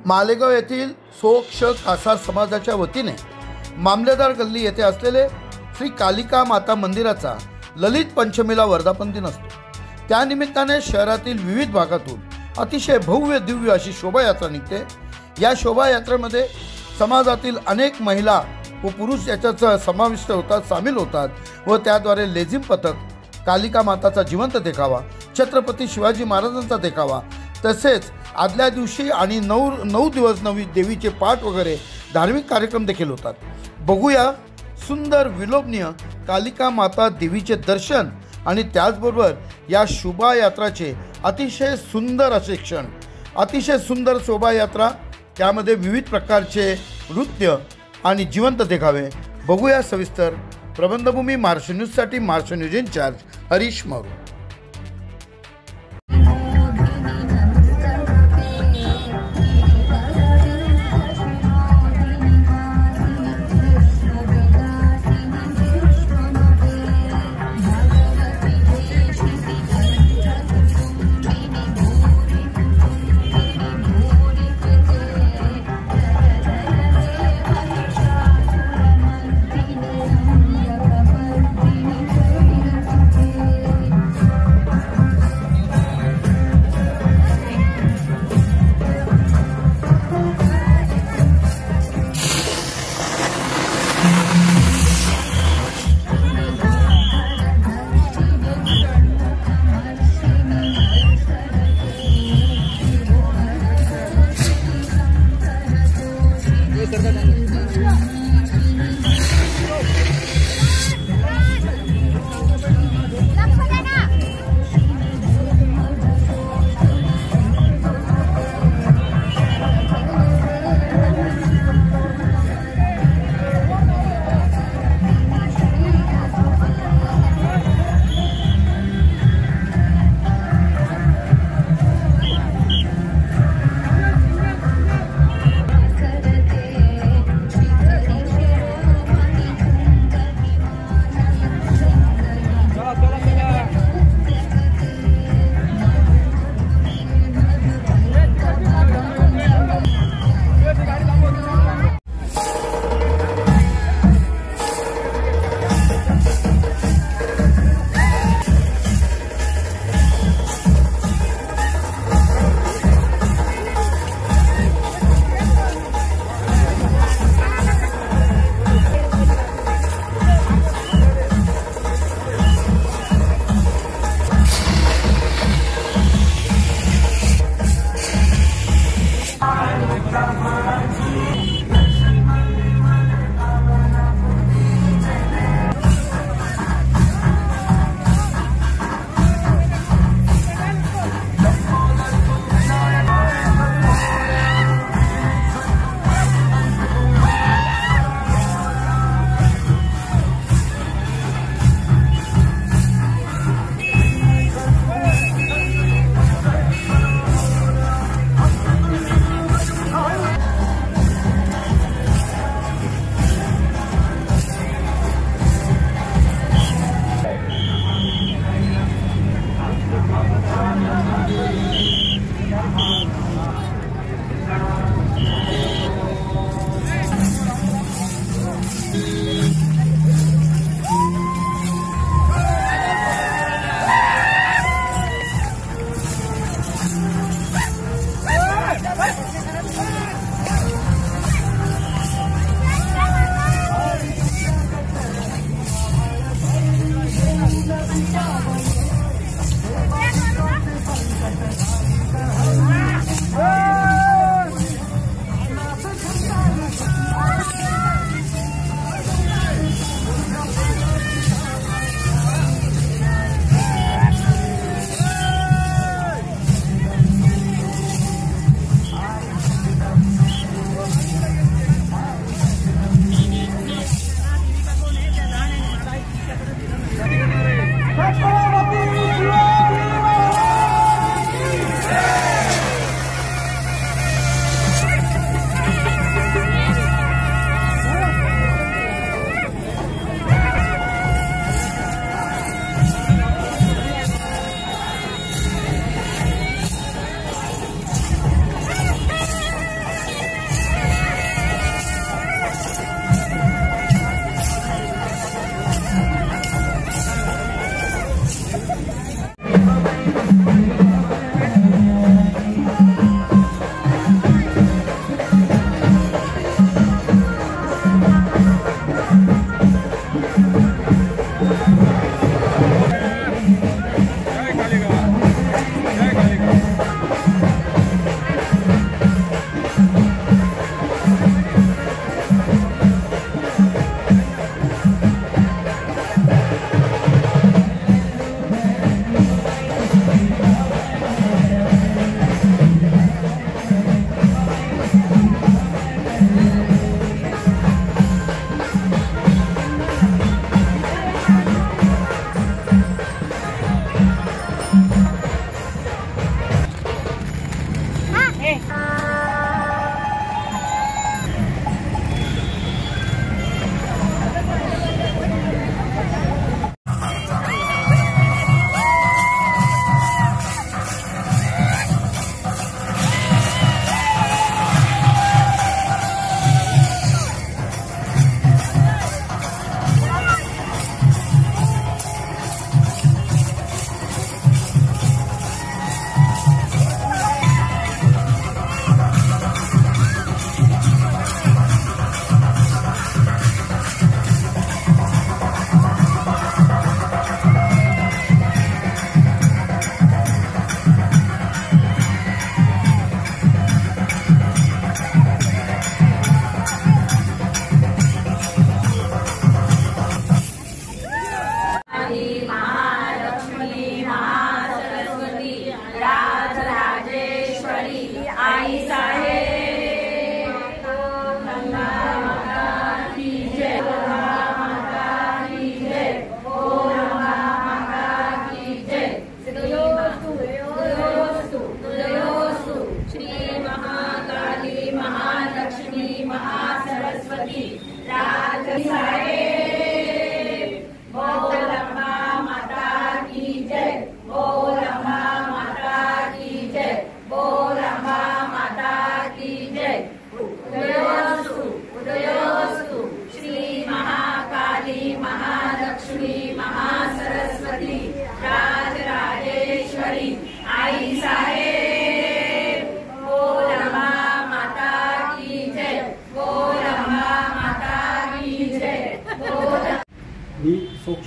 मालेगाव येथील सोक्ष कासार समाजाच्या वतीने मामलेदार गल्ली येथे असलेले श्री कालिका माता मंदिराचा ललित पंचमीला वर्धापन दिन असतो। त्यानिमित्ताने शहरातील विविध भागातून अतिशय भव्य दिव्य अशी शोभायात्रा निघते। या शोभायात्रेमध्ये समाजातील अनेक महिला व पुरुष याच्यात समाविष्ट होतात, सामील होतात व त्याद्वारे लेझिम पथक, कालिका माताचा जिवंत देखावा, छत्रपती शिवाजी महाराजांचा देखावा, तसेच आदल्या दिवशी आणि नऊ दिवस नवी देवीचे पाठ वगैरे धार्मिक कार्यक्रम देखील होतात। बघूया सुंदर विलोभनीय कालिका माता देवीचे दर्शन आणि त्याचबरोबर या शोभायात्राचे अतिशय सुंदर असे क्षण, अतिशय सुंदर शोभायात्रा, त्यामध्ये विविध प्रकारचे नृत्य आणि जिवंत देखावे। बघूया सविस्तर। प्रबंधभूमी महाराष्ट्र न्यूजसाठी महाराष्ट्र न्यूज इन्चार्ज हरीश मारू।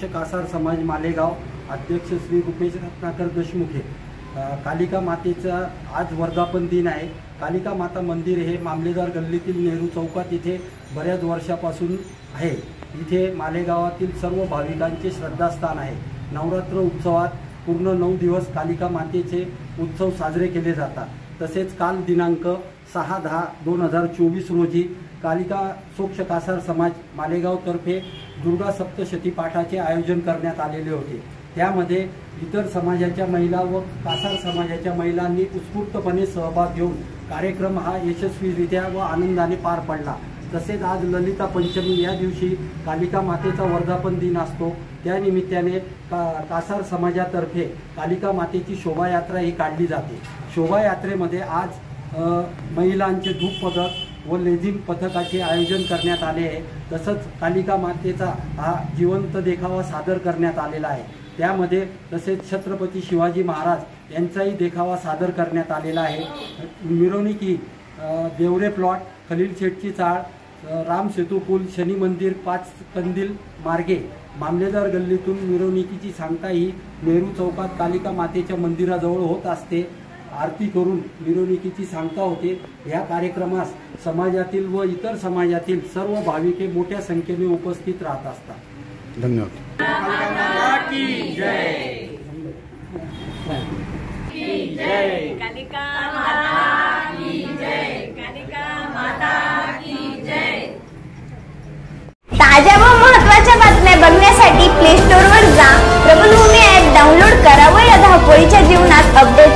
कासार समाज मालेगाव अध्यक्ष श्री रुपेश रत्नाकर दशमुखे। कालिका मातेचा आज वर्धापन दिन आहे। कालिका माता मंदिर हे मामलेदार गल्लीतील नेहरू चौकात इथे बऱ्याच वर्षापासून आहे। इथे मालेगावातील सर्व भाविकांचे श्रद्धास्थान आहे। नवरात्र उत्सवात पूर्ण 9 दिवस कालिका मातेचे उत्सव साजरे केले जातात। तसेच काल दिनांक 6/10/2024 रोजी कालिका सोक्ष कासार समाज मालेगाव तर्फे दुर्गा सप्तशती पाठाचे आयोजन करण्यात आलेले होते। त्यामध्ये इतर समाजाच्या महिला व कासार समाजाच्या महिलांनी उत्स्फूर्तपणे सहभाग घेऊन कार्यक्रम हा यशस्वीरित्या व आनंदाने पार पडला। तसेच आज ललिता पंचमी या दिवशी कालिका मातेचा वर्धापन दिन असतो। त्यानिमित्ताने कासार समाजातर्फे कालिका मातेची शोभायात्रा ही काढली जाते। शोभायात्रेमध्ये आज महिलांचे धूप पथक व लेझिम पथकाचे आयोजन करण्यात आले आहे। तसंच कालिका मातेचा हा जिवंत देखावा सादर करण्यात आलेला आहे। त्यामध्ये तसेच छत्रपती शिवाजी महाराज यांचाही देखावा सादर करण्यात आलेला आहे। मिरवणुकी देवरे प्लॉट, खलील शेठची चाळ, राम सेतू पूल, शनी मंदिर, 5 कंदील मार्गे मामलेदार गल्लीतून मिरवणुकीची सांगता ही नेहरू चौकात कालिका मातेच्या मंदिराजवळ होत असते। आरती करून मिरवणुकीची सांगता होते। या कार्यक्रमास समाजातील व इतर समाजातील सर्व भाविके मोठ्या संख्येने उपस्थित राहत असतात। धन्यवाद। कालिका माता की जय। कालिका माता की जय। ताज्या व महत्त्वाच्या बातम्या बघण्यासाठी प्ले स्टोअरवर जा, प्रबलभूमी ॲप डाउनलोड करा व या धावपळीच्या जीवनात अपडेट